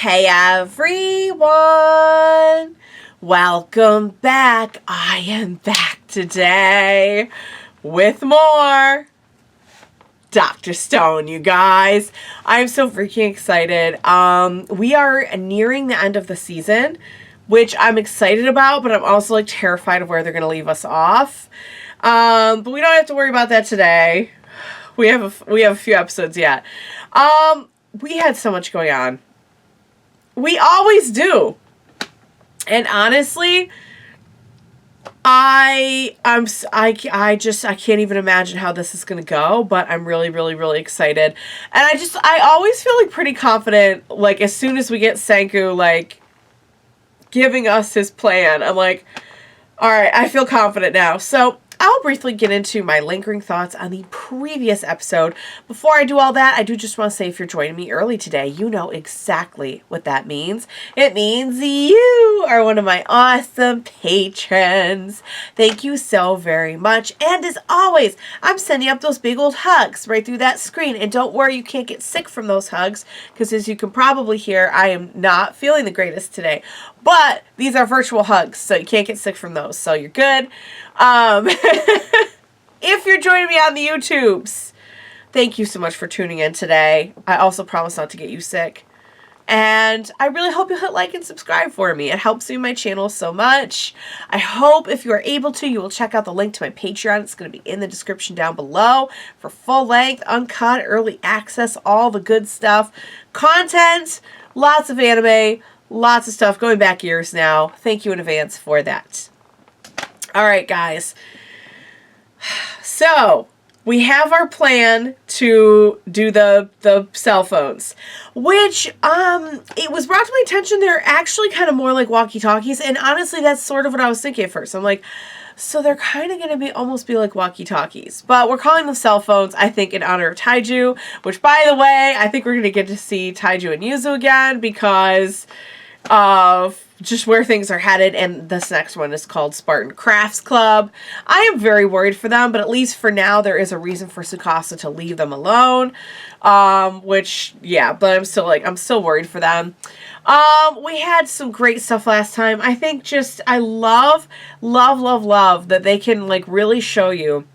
Hey everyone! Welcome back. I am back today with more Dr. Stone, you guys. I'm so freaking excited. We are nearing the end of the season, which I'm excited about, but I'm also like terrified of where they're going to leave us off. But we don't have to worry about that today. We have a few episodes yet. We had so much going on. We always do. And honestly, I can't even imagine how this is going to go, but I'm really, really, really excited. And I always feel like pretty confident, like as soon as we get Senku, like giving us his plan, I'm like, all right, I feel confident now. So I'll briefly get into my lingering thoughts on the previous episode. Before I do all that, I do just want to say if you're joining me early today, you know exactly what that means. It means you are one of my awesome patrons. Thank you so very much. And as always, I'm sending up those big old hugs right through that screen. And don't worry, you can't get sick from those hugs, because as you can probably hear, I am not feeling the greatest today. But these are virtual hugs, so you can't get sick from those. So you're good. If you're joining me on the YouTubes, thank you so much for tuning in today. I also promise not to get you sick. And I really hope you'll hit like and subscribe for me. It helps me my channel so much. I hope if you are able to, you will check out the link to my Patreon. It's going to be in the description down below for full length, uncut, early access, all the good stuff. Content, lots of anime, lots of stuff going back years now. Thank you in advance for that. All right, guys. So we have our plan to do the cell phones, which it was brought to my attention they're actually kind of more like walkie-talkies, and honestly that's sort of what I was thinking at first. I'm like, so they're kind of going to almost be like walkie-talkies, but we're calling them cell phones, I think in honor of Taiju, which by the way, I think we're going to get to see Taiju and Yuzu again because of just where things are headed, and this next one is called Spartan Crafts Club. I am very worried for them, but at least for now there is a reason for Tsukasa to leave them alone. Which, yeah, but I'm still worried for them. We had some great stuff last time. I think just, I love that they can like really show you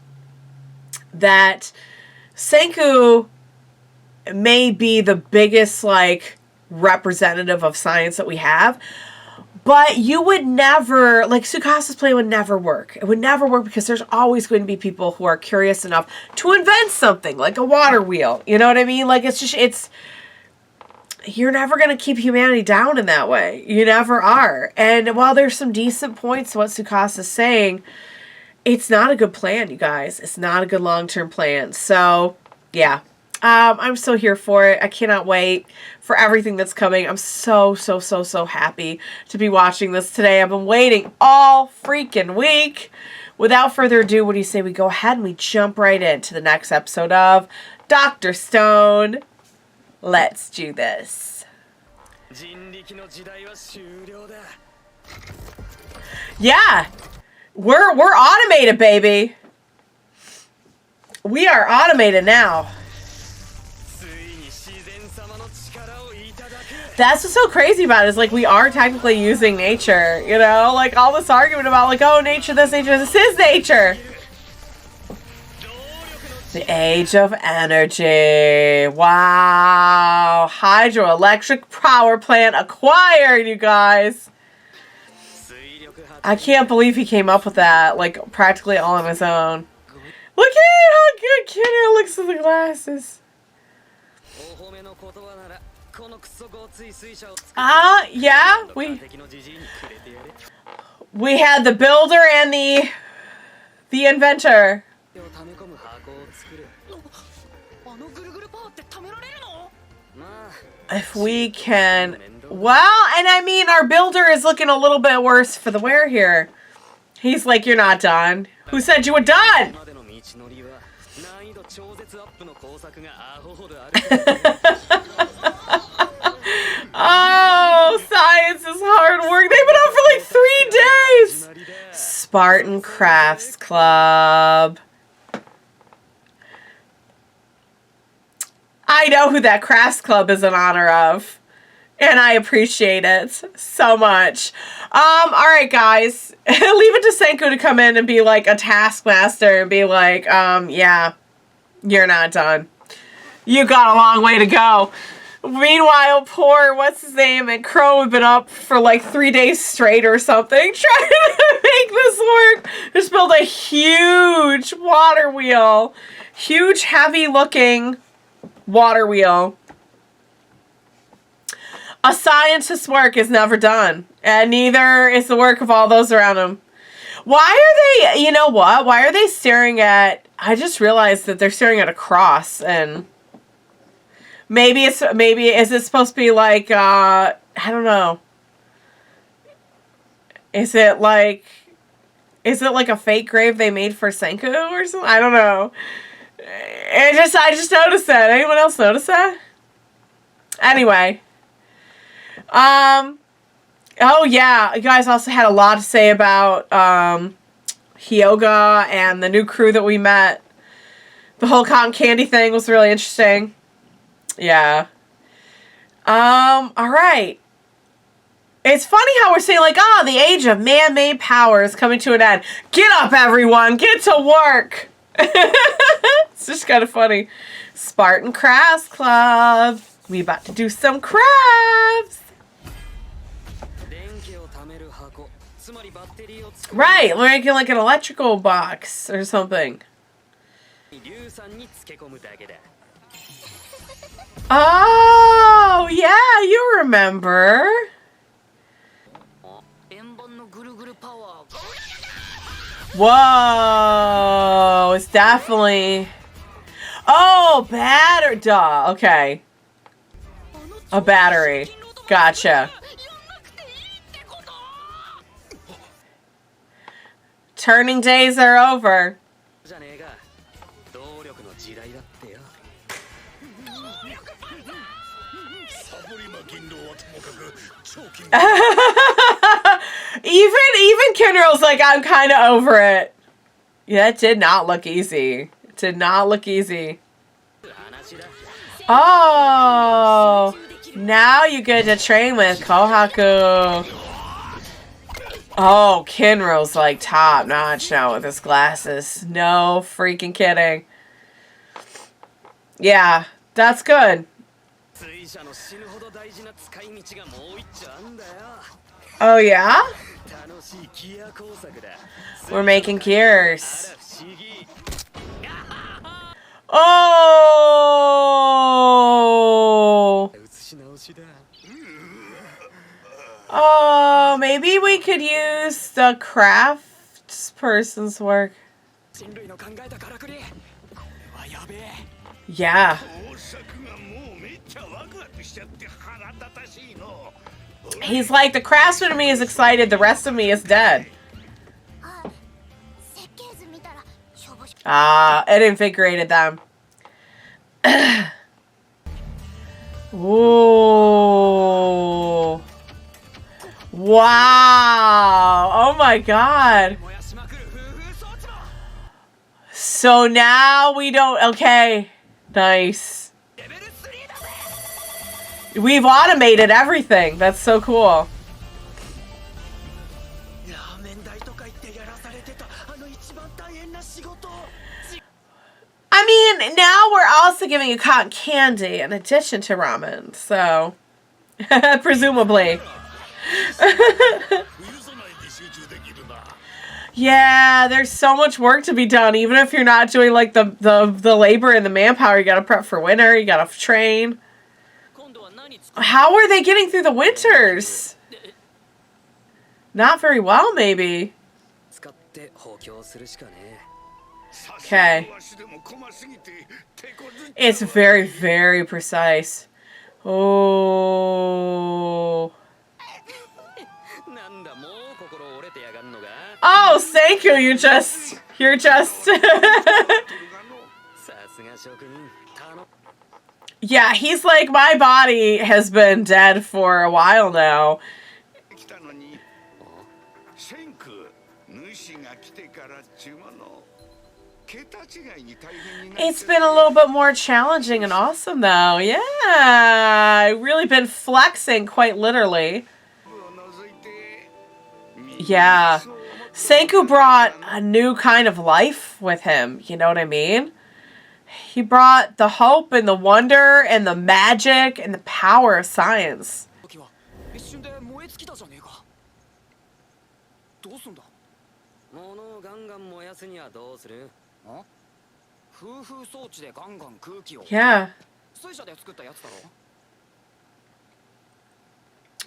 that Senku may be the biggest like representative of science that we have, but you would never, like Tsukasa's plan would never work. It would never work because there's always going to be people who are curious enough to invent something like a water wheel. You know what I mean? Like you're never going to keep humanity down in that way. You never are. And while there's some decent points to what Tsukasa's saying, it's not a good plan, you guys. It's not a good long-term plan. So, yeah. I'm so here for it. I cannot wait for everything that's coming. I'm so happy to be watching this today. I've been waiting all freaking week. Without further ado, what do you say we go ahead and we jump right into the next episode of Dr. Stone? Let's do this. Yeah. We're automated, baby. We are automated now. That's what's so crazy about it, is like we are technically using nature, you know? Like all this argument about like, oh, nature, this is nature. The age of energy. Wow. Hydroelectric power plant acquired, you guys. I can't believe he came up with that, like practically all on his own. Look at how good Kidder looks with the glasses. Yeah, we had the builder and the inventor. If we can, well, and I mean our builder is looking a little bit worse for the wear here. He's like, you're not done. Who said you were done? Oh, science is hard work. They've been out for like 3 days. Spartan Crafts Club. I know who that crafts club is in honor of. And I appreciate it so much. Alright guys. Leave it to Senku to come in and be like a taskmaster and be like, yeah, you're not done. You got a long way to go. Meanwhile, poor, what's his name, and Crow have been up for like 3 days straight or something trying to make this work. Just built a huge water wheel. Huge, heavy-looking water wheel. A scientist's work is never done. And neither is the work of all those around him. Why are they, you know what? Why are they staring at, I just realized that they're staring at a cross, and maybe is it supposed to be like, I don't know. Is it like a fake grave they made for Senku or something? I don't know. I just noticed that. Anyone else notice that? Anyway. Oh yeah, you guys also had a lot to say about Hyoga and the new crew that we met. The whole cotton candy thing was really interesting. Yeah. Alright. It's funny how we're saying like, oh, the age of man-made power is coming to an end. Get up, everyone! Get to work! It's just kind of funny. Spartan Crafts Club. We about to do some crafts. Right, we're making like an electrical box or something. Oh, yeah, you remember. Whoa, it's definitely... Oh, battery. Duh, okay. A battery. Gotcha. Turning days are over. even Kinro's like, I'm kind of over it. Yeah, it did not look easy. It did not look easy. Oh, now you get to train with Kohaku. Oh, Kinro's like top notch now with his glasses. No freaking kidding. Yeah, that's good. Oh yeah? We're making gears. Oh! Oh, maybe we could use the crafts person's work. Yeah. He's like, the craftsman of me is excited, the rest of me is dead. Ah, it invigorated them. Ooh. Wow. Oh my god. So now we don't... Okay. Nice. We've automated everything. That's so cool. I mean, now we're also giving you cotton candy in addition to ramen, so presumably. Yeah, there's so much work to be done, even if you're not doing like the labor and the manpower. You gotta prep for winter, you gotta train. How are they getting through the winters? Not very well, maybe. Okay. It's very, very precise. Oh. Oh, thank you. You're just. Yeah, he's like, my body has been dead for a while now. It's been a little bit more challenging and awesome, though. Yeah, I've really been flexing, quite literally. Yeah. Senku brought a new kind of life with him, you know what I mean? He brought the hope and the wonder and the magic and the power of science. Yeah.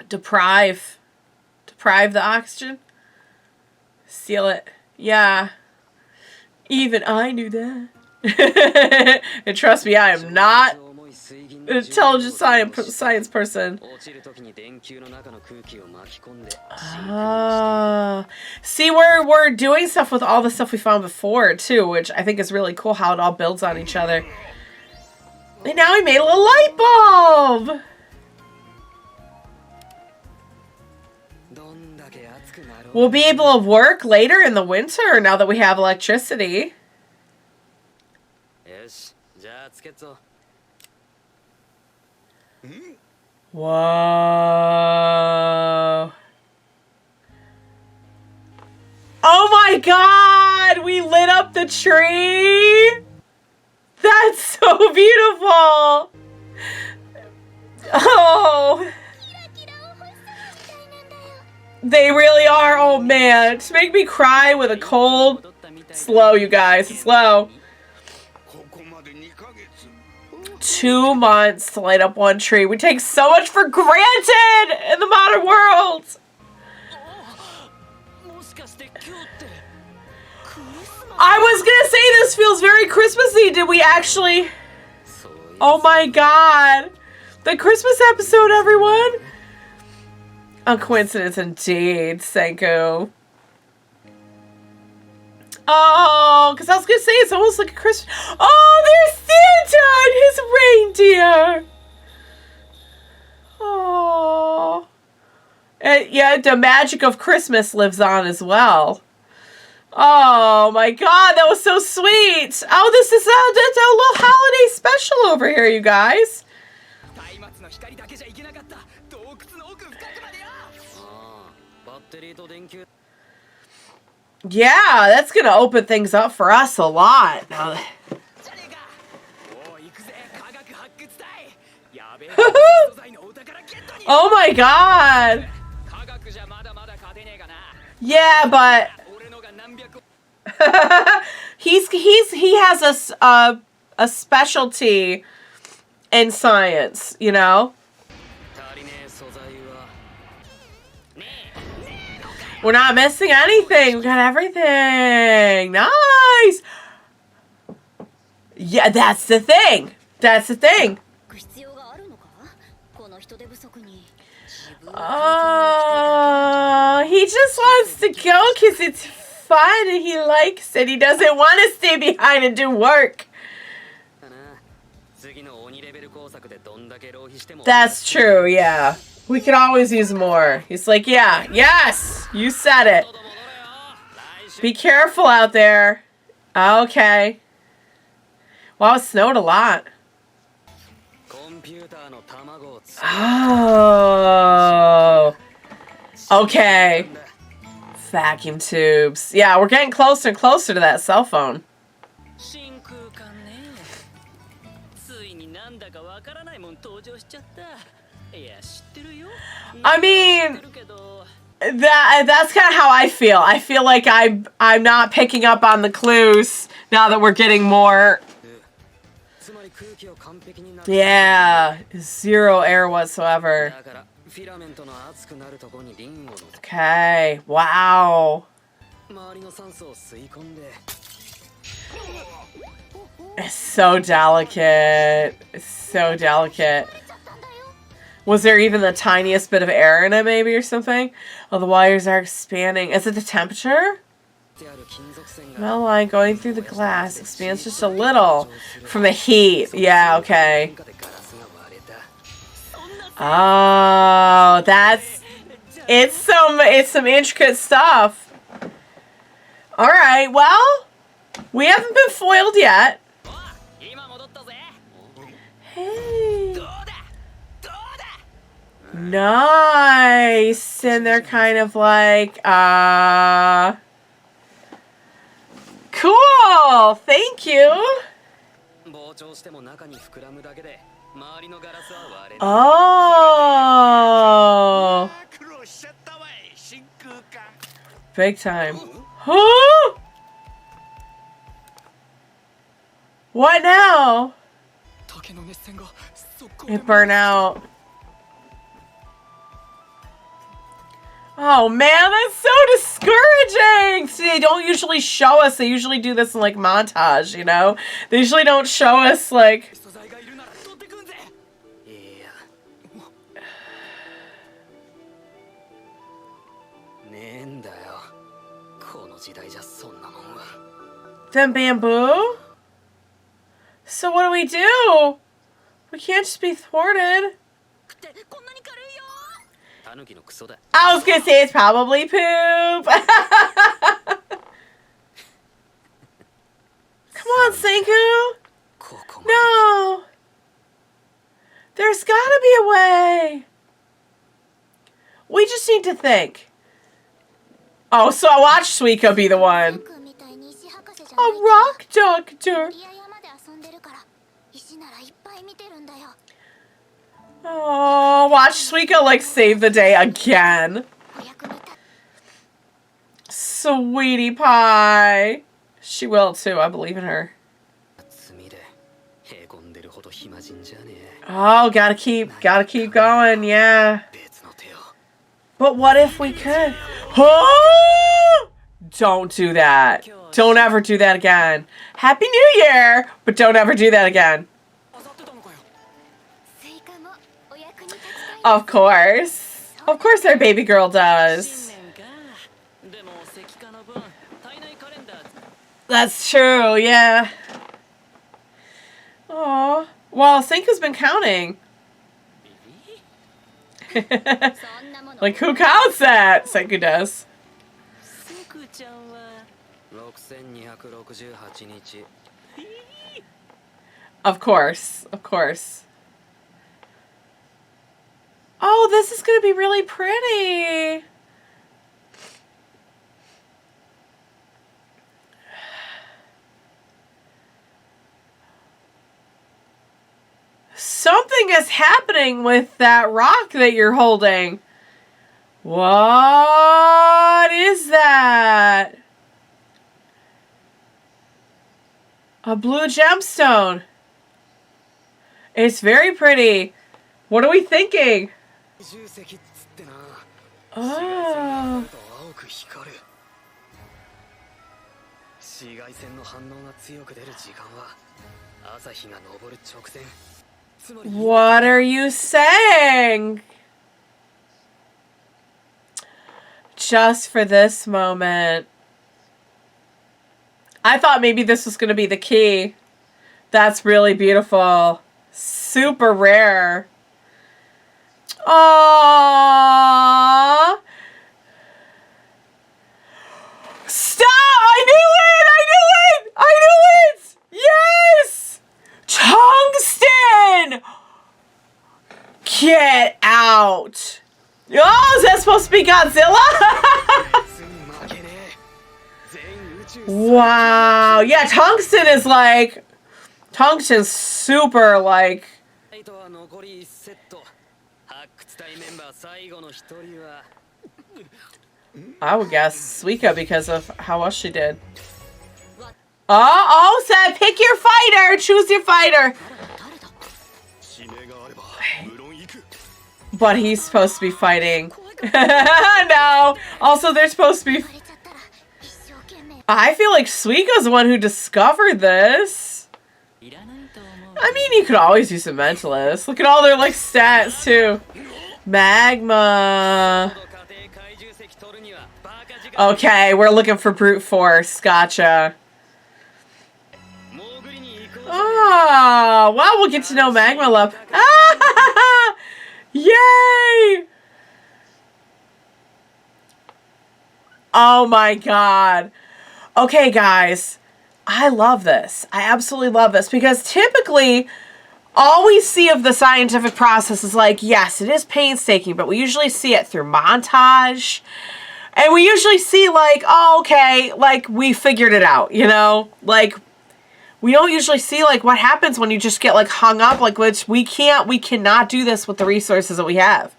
Deprive the oxygen. Seal it. Yeah. Even I knew that. And trust me, I am not an intelligent science person. See, we're doing stuff with all the stuff we found before, too, which I think is really cool how it all builds on each other. And now we made a little light bulb! We'll be able to work later in the winter now that we have electricity. Whoa. Oh my god! We lit up the tree! That's so beautiful! Oh! They really are. Oh man. Just make me cry with a cold. Slow, you guys. Slow. 2 months to light up one tree. We take so much for granted in the modern world. I was gonna say this feels very Christmassy. Did we actually? Oh my god. The Christmas episode, everyone. A coincidence indeed, Senku. Oh, because I was going to say it's almost like a Christmas. Oh, there's Santa and his reindeer. Oh. And yeah, the magic of Christmas lives on as well. Oh my god, that was so sweet. Oh, this is a little holiday special over here, you guys. Yeah, that's gonna open things up for us a lot. Oh my god. Yeah, but he has a specialty in science, you know? We're not missing anything. We got everything. Nice. Yeah, that's the thing. That's the thing. Oh, he just wants to go because it's fun and he likes it. He doesn't want to stay behind and do work. That's true, yeah. We could always use more. He's like, yeah, yes, you said it. Be careful out there. Okay. Wow, it snowed a lot. Oh. Okay. Vacuum tubes. Yeah, we're getting closer and closer to that cell phone. I mean, that's kind of how I feel. I feel like I'm not picking up on the clues now that we're getting more. Yeah, zero error whatsoever. Okay, wow. It's so delicate. It's so delicate. Was there even the tiniest bit of air in it, maybe, or something? Oh, the wires are expanding. Is it the temperature? Metal line going through the glass expands just a little from the heat. Yeah, okay. Oh, it's some intricate stuff. All right, well, We haven't been foiled yet. Hey. Nice. And they're kind of like, cool. Thank you. Oh. Big time. Huh? What now? It burned out. Oh man, that's so discouraging! See, they don't usually show us. They usually do this in like montage, you know? They usually don't show us like... Then bamboo? So what do we do? We can't just be thwarted. I was gonna say it's probably poop. Come on, Senku. No. There's gotta be a way. We just need to think. Oh, so I watched Suika be the one. A rock doctor. Oh, watch Suika like save the day again. Sweetie pie. She will too, I believe in her. Oh, gotta keep going, yeah. But what if we could? Oh! Don't do that. Don't ever do that again. Happy New Year, but don't ever do that again. Of course. Of course our baby girl does. That's true, yeah. Aw. Well, Senku's been counting. Like, who counts that? Senku does. Of course. Of course. Oh, this is going to be really pretty. Something is happening with that rock that you're holding. What is that? A blue gemstone. It's very pretty. What are we thinking? Oh. What are you saying? Just for this moment. I thought maybe this was going to be the key. That's really beautiful. Super rare. Aww. Stop! I knew it! I knew it! I knew it! Yes! Tungsten! Get out! Oh, is that supposed to be Godzilla? Wow. Yeah, Tungsten is like... Tungsten's super like... I would guess Suika because of how well she did. Oh, said pick your fighter. Choose your fighter. But he's supposed to be fighting. No. Also, they're supposed to be... I feel like Suika's the one who discovered this. I mean, you could always use a mentalist. Look at all their, like, stats, too. Magma. Okay, we're looking for brute force. Gotcha. Oh, wow, we'll get to know Magma Love. Ah, yay! Oh my god. Okay, guys. I love this. I absolutely love this because typically all we see of the scientific process is like, yes, it is painstaking, but we usually see it through montage. And we usually see like, oh, okay, like we figured it out, you know? Like we don't usually see like what happens when you just get like hung up, like which we cannot do this with the resources that we have.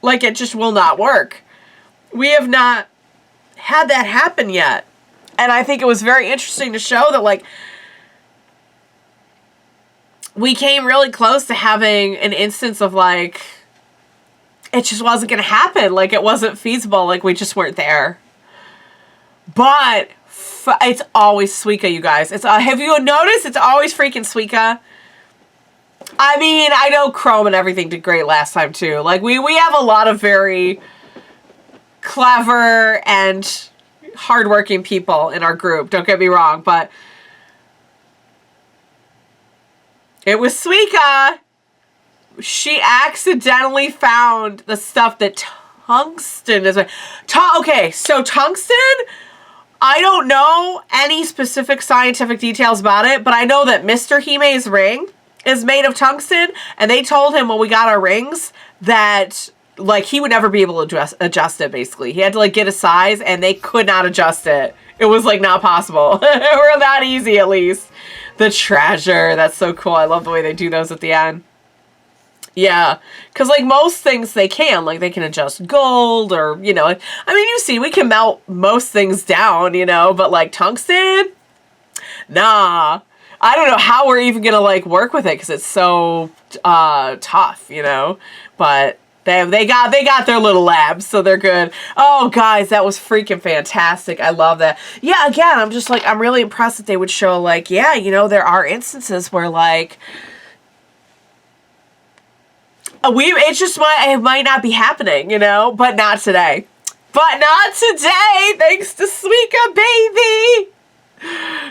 Like it just will not work. We have not had that happen yet. And I think it was very interesting to show that like we came really close to having an instance of like it just wasn't going to happen. Like it wasn't feasible. Like we just weren't there. But it's always Suika, you guys. It's have you noticed it's always freaking Suika? I mean, I know Chrome and everything did great last time too. Like we have a lot of very clever and hardworking people in our group. Don't get me wrong, but it was Suika. She accidentally found the stuff that Tungsten is. Okay, so Tungsten, I don't know any specific scientific details about it, but I know that Mr. Hime's ring is made of tungsten, and they told him when we got our rings that like he would never be able to adjust it. Basically, he had to like get a size, and they could not adjust it. It was like not possible, or not easy at least. The treasure, that's so cool. I love the way they do those at the end. Yeah, because like most things they can, like they can adjust gold or, you know, I mean, you see, we can melt most things down, you know, but like tungsten, nah. I don't know how we're even gonna like work with it because it's so tough, you know, but they got their little labs, so they're good. Oh, guys, that was freaking fantastic. I love that. Yeah, again, I'm just like, I'm really impressed that they would show like, yeah, you know, there are instances where like, it might not be happening, you know, but not today. But not today, thanks to Suika, baby.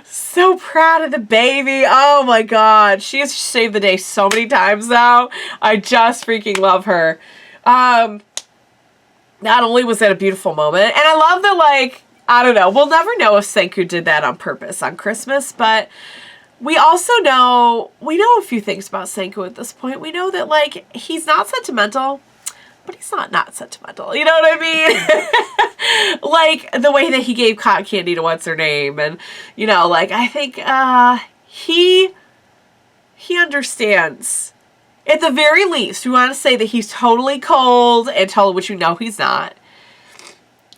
So proud of the baby. Oh my God. She has saved the day so many times now. I just freaking love her. Not only was that a beautiful moment, and I love that, like, I don't know, we'll never know if Senku did that on purpose on Christmas, but we also know, we know a few things about Senku at this point. We know that, like, he's not sentimental, but he's not sentimental. You know what I mean? Like, the way that he gave cotton candy to what's-her-name, and, you know, like, I think, he understands. At the very least, we want to say that he's totally cold and totally, which you know he's not.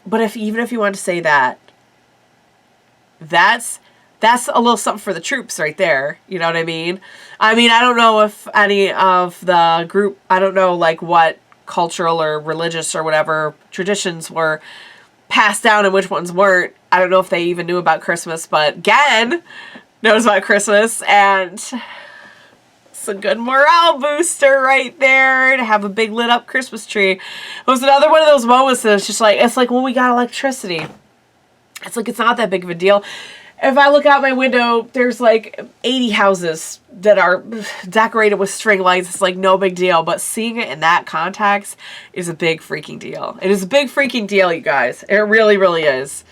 But even if you want to say that, that's a little something for the troops right there. You know what I mean? I mean, I don't know if any of the group, I don't know like what cultural or religious or whatever traditions were passed down and which ones weren't. I don't know if they even knew about Christmas, but Gen knows about Christmas, and it's a good morale booster right there to have a big lit up Christmas tree. It was another one of those moments that it's just like, it's like when we got electricity. It's like, it's not that big of a deal. If I look out my window, there's like 80 houses that are decorated with string lights. It's like no big deal, but seeing it in that context is a big freaking deal. It is a big freaking deal, you guys. It really, really is.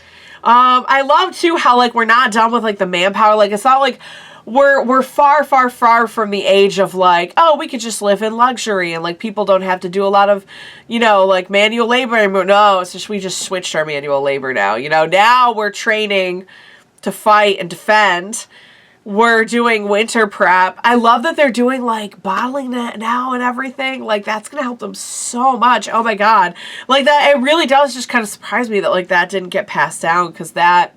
I love too how like we're not done with like the manpower. Like it's not like we're far, far, far from the age of like, oh, we could just live in luxury and like people don't have to do a lot of, you know, like manual labor anymore. No, it's just we just switched our manual labor now. You know, now we're training to fight and defend. We're doing winter prep. I love that they're doing like bottling that now and everything. Like that's gonna help them so much. Oh my God. Like that, it really does just kind of surprise me that like that didn't get passed down, because that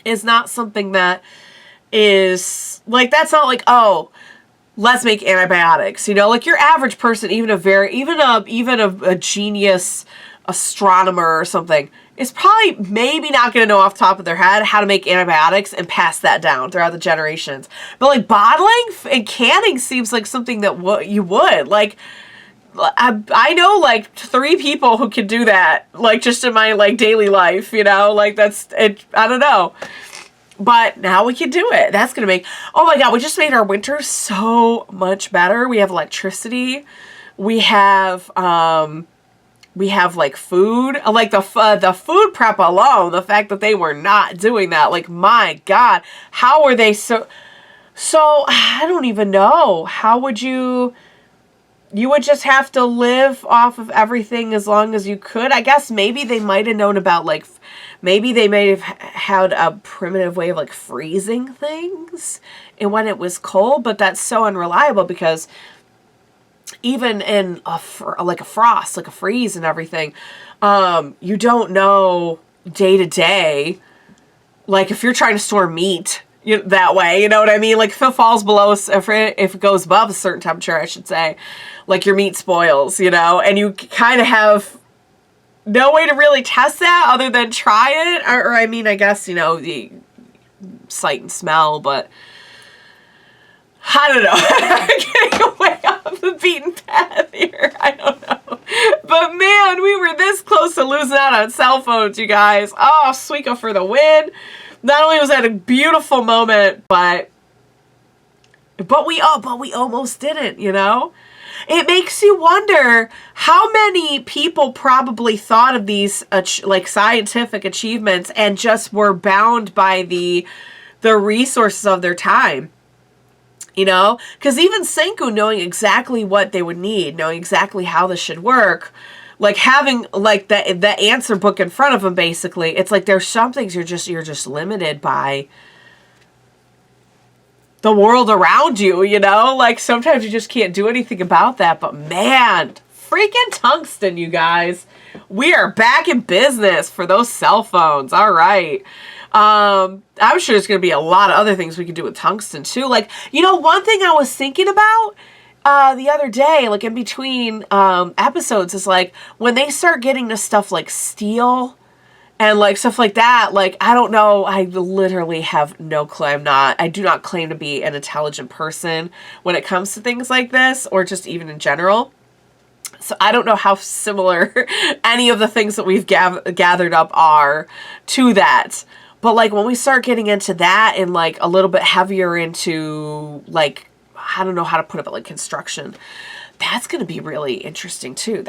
is not something that is like, that's not like, oh, let's make antibiotics, you know, like your average person, even a genius astronomer or something is probably maybe not going to know off the top of their head how to make antibiotics and pass that down throughout the generations. But like bottling and canning seems like something that you would like. I know like 3 people who can do that, like just in my like daily life, you know, like that's it. I don't know. But now we can do it. That's going to make, oh my God, we just made our winter so much better. We have electricity. We have, we have like food, like the food prep alone, the fact that they were not doing that, like, my God, how were they so, I don't even know. How would you would just have to live off of everything as long as you could. I guess maybe they might have known about, like, maybe they may have had a primitive way of, like, freezing things and when it was cold, but that's so unreliable because even in a frost, like a freeze and everything, you don't know day to day, like if you're trying to store meat that way, you know what I mean? Like if it falls below, if it goes above a certain temperature, I should say, like your meat spoils, you know, and you kind of have no way to really test that other than try it. Or I mean, I guess, you know, the sight and smell, but I don't know. Getting away off the beaten path here. I don't know. But man, we were this close to losing out on cell phones, you guys. Oh, Suika for the win. Not only was that a beautiful moment, but we almost didn't, you know? It makes you wonder how many people probably thought of these like scientific achievements and just were bound by the resources of their time. You know, because even Senku, knowing exactly what they would need, knowing exactly how this should work, like having like the answer book in front of him, basically, it's like there's some things you're just limited by the world around you, you know? Like sometimes you just can't do anything about that. But man, freaking Tungsten, you guys. We are back in business for those cell phones. All right. I'm sure there's going to be a lot of other things we can do with Tungsten too. Like, you know, one thing I was thinking about the other day, like in between episodes, is like when they start getting to stuff like steel and like stuff like that, like, I don't know, I literally have no clue. I do not claim to be an intelligent person when it comes to things like this, or just even in general. So I don't know how similar any of the things that we've gathered up are to that. But like when we start getting into that and like a little bit heavier into like, I don't know how to put it, but like construction, that's going to be really interesting too.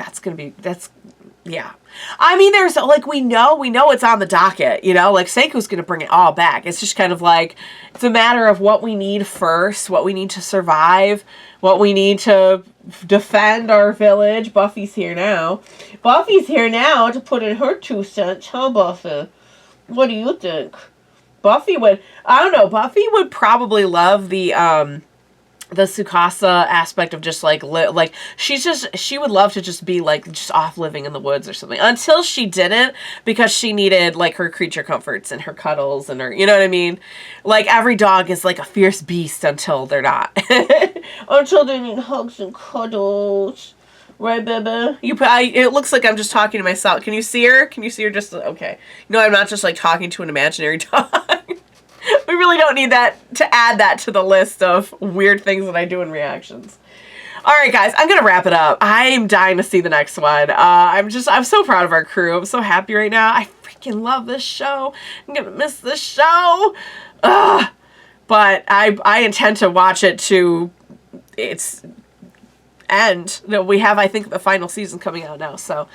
Yeah. I mean, there's like, we know it's on the docket, you know, like Seiku's going to bring it all back. It's just kind of like, it's a matter of what we need first, what we need to survive, what we need to defend our village. Buffy's here now. Buffy's here now to put in her 2 cents, huh, Buffy? What do you think? Buffy would probably love the Tsukasa aspect of just like she would love to just be like just off living in the woods or something, until she didn't, because she needed like her creature comforts and her cuddles and her, you know what I mean? Like every dog is like a fierce beast until they're not. Until they need hugs and cuddles. Right, baby? It looks like I'm just talking to myself. Can you see her? Just, okay. No, I'm not just like talking to an imaginary dog. We really don't need that to add that to the list of weird things that I do in reactions. All right, guys, I'm going to wrap it up. I'm dying to see the next one. I'm so proud of our crew. I'm so happy right now. I freaking love this show. I'm going to miss this show. Ugh. But I intend to watch it to its end. We have, I think, the final season coming out now, so...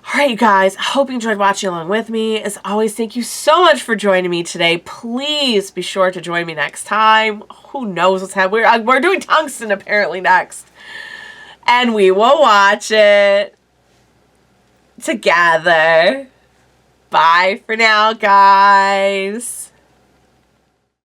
Alright, you guys, I hope you enjoyed watching along with me. As always, thank you so much for joining me today. Please be sure to join me next time. Who knows what's happening? We're doing Tungsten apparently next. And we will watch it together. Bye for now, guys.